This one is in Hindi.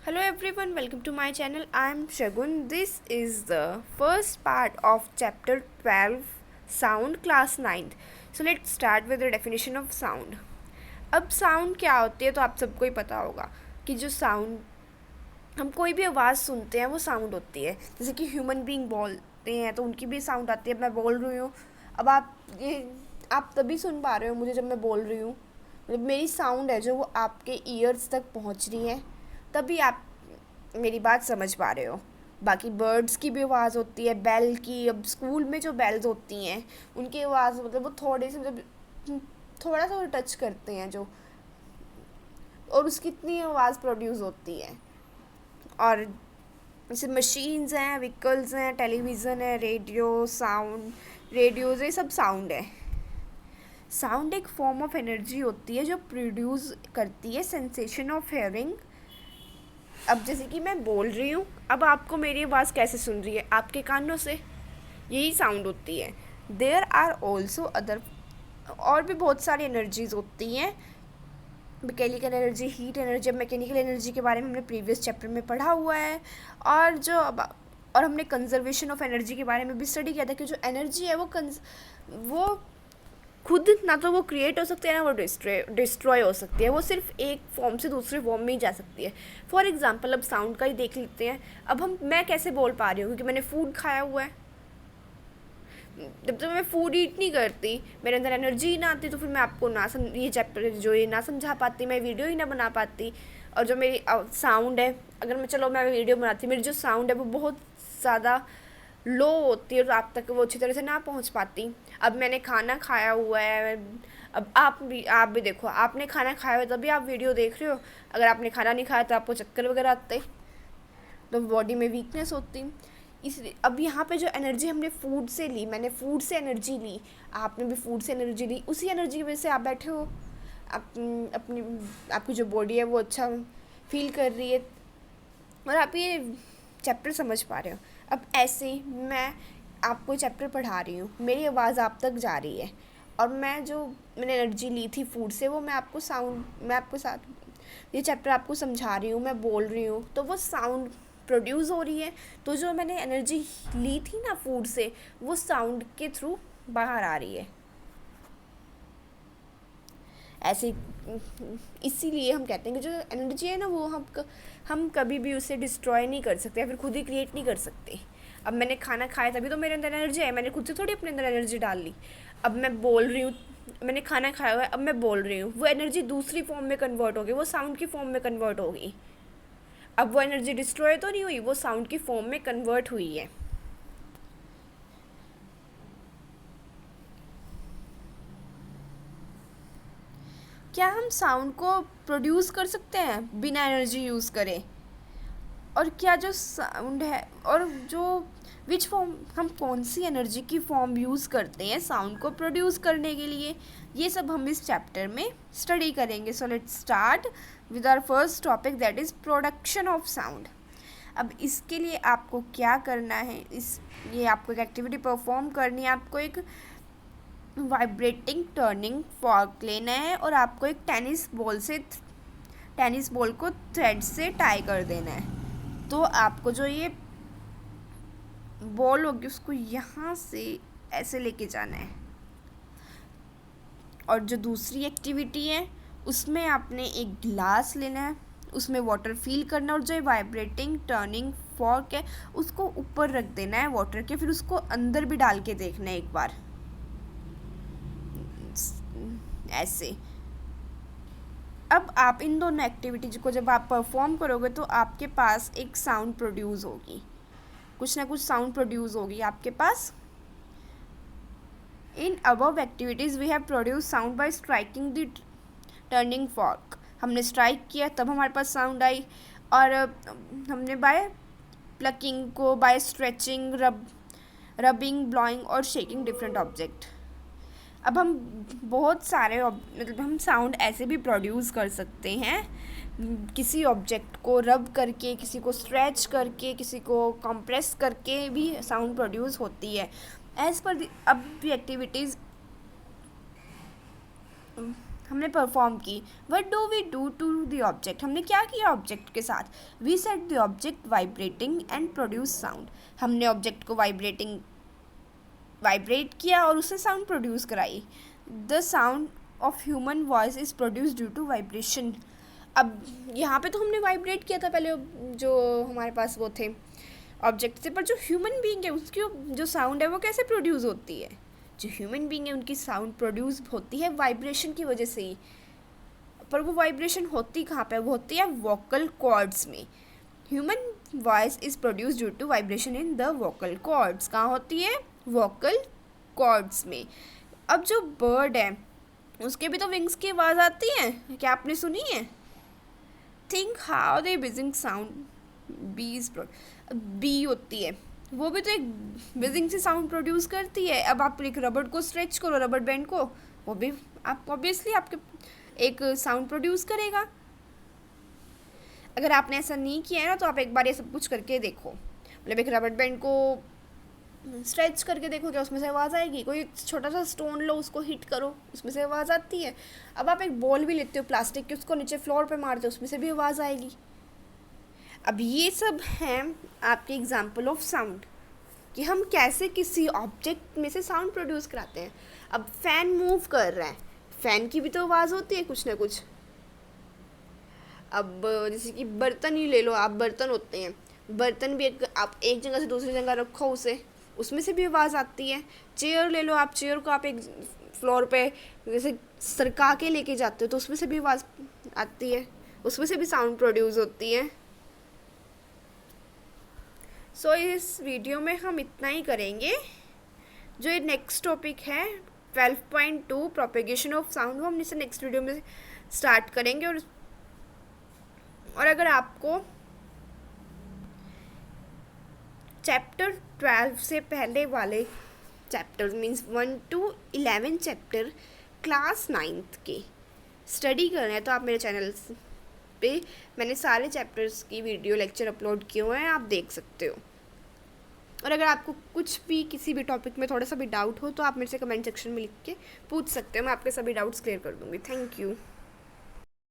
Hello everyone, welcome to my channel. I am Shagun. This is the first part of chapter 12 Sound class 9th. So let's start with the definition of sound. अब साउंड क्या होती है तो आप सबको ही पता होगा कि जो साउंड हम कोई भी आवाज़ सुनते हैं वो साउंड होती है। जैसे कि ह्यूमन बीइंग बोलते हैं तो उनकी भी साउंड आती है। मैं बोल रही हूँ, अब आप तभी सुन पा रहे हो मुझे जब मैं बोल रही हूँ। मतलब मेरी साउंड है जो वो आपके ईयर्स तक पहुँच रही है, तभी आप मेरी बात समझ पा रहे हो। बाकी बर्ड्स की भी आवाज़ होती है, बेल की। अब स्कूल में जो बेल्स होती हैं उनकी आवाज़ मतलब वो थोड़े से मतलब थोड़ा सा वो टच करते हैं जो, और उसकी इतनी आवाज़ प्रोड्यूस होती है। और जैसे मशीन्स हैं, व्हीकल्स हैं, टेलीविज़न है, रेडियोज़, ये सब साउंड है। साउंड एक फॉर्म ऑफ एनर्जी होती है जो प्रोड्यूस करती है सेंसेशन ऑफ हेयरिंग। अब जैसे कि मैं बोल रही हूँ, अब आपको मेरी आवाज़ कैसे सुन रही है? आपके कानों से। यही साउंड होती है। देयर आर ऑल्सो अदर, और भी बहुत सारी एनर्जीज होती हैं। Mechanical energy, heat energy. अब मैकेनिकल एनर्जी के बारे में हमने प्रीवियस चैप्टर में पढ़ा हुआ है। और जो अब और हमने कंजर्वेशन ऑफ एनर्जी के बारे में भी स्टडी किया था कि जो एनर्जी है वो खुद ना तो वो क्रिएट हो सकती है ना वो डिस्ट्रॉय हो सकती है। वो सिर्फ एक फॉर्म से दूसरे फॉर्म में ही जा सकती है। फॉर एग्जांपल अब साउंड का ही देख लेते हैं। अब मैं कैसे बोल पा रही हूँ? क्योंकि मैंने फूड खाया हुआ है। जब तक मैं फूड ईट नहीं करती, मेरे अंदर एनर्जी ही ना आती, तो फिर मैं आपको ना ये चैप्टर जो ये ना समझा पाती, मैं वीडियो ही ना बना पाती। और जो मेरी साउंड है, अगर मैं वीडियो बनाती, मेरी जो साउंड है वो बहुत ज़्यादा लो होती है और आप तक वो अच्छी तरह से ना पहुंच पाती। अब मैंने खाना खाया हुआ है। अब आप भी देखो, आपने खाना खाया हुआ है तभी आप वीडियो देख रहे हो। अगर आपने खाना नहीं खाया तो आपको चक्कर वगैरह आते, तो बॉडी में वीकनेस होती। इसलिए अब यहाँ पे जो एनर्जी हमने फूड से ली, मैंने फूड से एनर्जी ली, आपने भी फूड से एनर्जी ली, उसी एनर्जी की वजह से आप बैठे हो। आप अपनी आपकी जो बॉडी है वो अच्छा फील कर रही है और आप ये चैप्टर समझ पा रहे हो। अब ऐसे ही मैं आपको चैप्टर पढ़ा रही हूँ, मेरी आवाज़ आप तक जा रही है, और मैंने एनर्जी ली थी फूड से, वो मैं आपको साथ ये चैप्टर आपको समझा रही हूँ, मैं बोल रही हूँ, तो वो साउंड प्रोड्यूस हो रही है। तो जो मैंने एनर्जी ली थी ना फूड से, वो साउंड के थ्रू बाहर आ रही है। ऐसे इसीलिए हम कहते हैं कि जो एनर्जी है ना वो हम कभी भी उसे डिस्ट्रॉय नहीं कर सकते या फिर खुद ही क्रिएट नहीं कर सकते। अब मैंने खाना खाया तभी तो मेरे अंदर एनर्जी है, मैंने खुद से थोड़ी अपने अंदर एनर्जी डाल ली। अब मैं बोल रही हूँ, मैंने खाना खाया हुआ है, अब मैं बोल रही हूँ, वो एनर्जी दूसरी फॉर्म में कन्वर्ट होगी, वो साउंड की फॉर्म में कन्वर्ट होगी। अब वो एनर्जी डिस्ट्रॉय तो नहीं हुई, वो साउंड की फॉर्म में कन्वर्ट हुई है। क्या हम साउंड को प्रोड्यूस कर सकते हैं बिना एनर्जी यूज़ करे? और क्या जो साउंड है और जो विच फॉर्म, हम कौन सी एनर्जी की फॉर्म यूज़ करते हैं साउंड को प्रोड्यूस करने के लिए, ये सब हम इस चैप्टर में स्टडी करेंगे। So let's start with our first topic, that is production of sound. अब इसके लिए आपको क्या करना है, ये आपको एक एक्टिविटी परफॉर्म करनी है। आपको एक वाइब्रेटिंग टर्निंग फॉर्क लेना है और आपको एक टेनिस बॉल को थ्रेड से टाई कर देना है। तो आपको जो ये बॉल होगी उसको यहाँ से ऐसे लेके जाना है। और जो दूसरी एक्टिविटी है उसमें आपने एक गिलास लेना है, उसमें वाटर फिल करना है, और जो वाइब्रेटिंग टर्निंग फॉर्क है उसको ऊपर रख देना है वाटर के, फिर उसको अंदर भी डाल के देखना है एक बार ऐसे। अब आप इन दोनों एक्टिविटीज को जब आप परफॉर्म करोगे तो आपके पास एक साउंड प्रोड्यूस होगी, कुछ ना कुछ साउंड प्रोड्यूस होगी आपके पास। In above activities we have produce sound by striking the turning fork. हमने स्ट्राइक किया तब हमारे पास साउंड आई। और हमने बाय प्लकिंग को, बाय स्ट्रेचिंग, रबिंग, ब्लोइंग और शेकिंग डिफरेंट ऑब्जेक्ट। अब हम बहुत सारे मतलब हम साउंड ऐसे भी प्रोड्यूस कर सकते हैं, किसी ऑब्जेक्ट को रब करके, किसी को स्ट्रेच करके, किसी को कंप्रेस करके भी साउंड प्रोड्यूस होती है। एज पर अब भी एक्टिविटीज़ हमने परफॉर्म की। What do we do to the object, हमने क्या किया ऑब्जेक्ट के साथ? We set the object vibrating and produce sound, हमने ऑब्जेक्ट को वाइब्रेट किया और उससे साउंड प्रोड्यूस कराई। The sound of human voice is produce due to vibration. अब यहाँ पे तो हमने वाइब्रेट किया था पहले, जो हमारे पास वो थे ऑब्जेक्ट थे, पर जो ह्यूमन बीइंग है उसकी जो साउंड है वो कैसे प्रोड्यूस होती है? जो ह्यूमन बीइंग है उनकी साउंड प्रोड्यूस होती है वाइब्रेशन की वजह से ही। पर वो वाइब्रेशन होती कहाँ पे? वो होती है वोकल कॉर्ड्स में। Human voice is produce due to vibration in the vocal cords. कहाँ होती है? वोकल कॉर्ड्स में। अब जो बर्ड है उसके भी तो विंग्स की आवाज़ आती है, क्या आपने सुनी है? Think how they buzzing sound, bee होती है, वो भी तो एक बिजिंग से साउंड प्रोड्यूस करती है। अब आप एक रबड़ को स्ट्रेच करो, रबड़ बैंड को, वो भी आप ऑब्वियसली आपके एक साउंड प्रोड्यूस करेगा। अगर आपने ऐसा नहीं किया है ना तो आप एक बार ये सब कुछ करके देखो, मतलब एक रबड़ बैंड को स्ट्रेच करके देखो, क्या उसमें से आवाज़ आएगी? कोई छोटा सा स्टोन लो, उसको हिट करो, उसमें से आवाज़ आती है। अब आप एक बॉल भी लेते हो प्लास्टिक की, उसको नीचे फ्लोर पे मारते हो, उसमें से भी आवाज़ आएगी। अब ये सब हैं आपके एग्जाम्पल ऑफ साउंड, कि हम कैसे किसी ऑब्जेक्ट में से साउंड प्रोड्यूस कराते हैं। अब फ़ैन मूव कर रहा है, फ़ैन की भी तो आवाज़ होती है कुछ ना कुछ। अब जैसे कि बर्तन ही ले लो आप, बर्तन होते हैं, बर्तन भी आप एक जगह से दूसरी जगह रखो उसे, उसमें से भी आवाज़ आती है। चेयर ले लो आप, चेयर को आप एक फ्लोर पे जैसे सरका के लेके जाते हो तो उसमें से भी आवाज़ आती है, उसमें से भी साउंड प्रोड्यूस होती है। सो इस वीडियो में हम इतना ही करेंगे। जो ये नेक्स्ट टॉपिक है 12.2 प्रोपेगेशन ऑफ साउंड, वो हम इसे नेक्स्ट वीडियो में स्टार्ट करेंगे। और अगर आपको चैप्टर 12 से पहले वाले chapter means 1 to 11 chapter class 9th के स्टडी करना है तो आप मेरे चैनल पे मैंने सारे चैप्टर्स की वीडियो लेक्चर अपलोड किए हुए हैं, आप देख सकते हो। और अगर आपको कुछ भी किसी भी टॉपिक में थोड़ा सा भी डाउट हो तो आप मेरे से कमेंट सेक्शन में लिख के पूछ सकते हो, मैं आपके सभी डाउट्स क्लियर कर दूँगी। Thank you.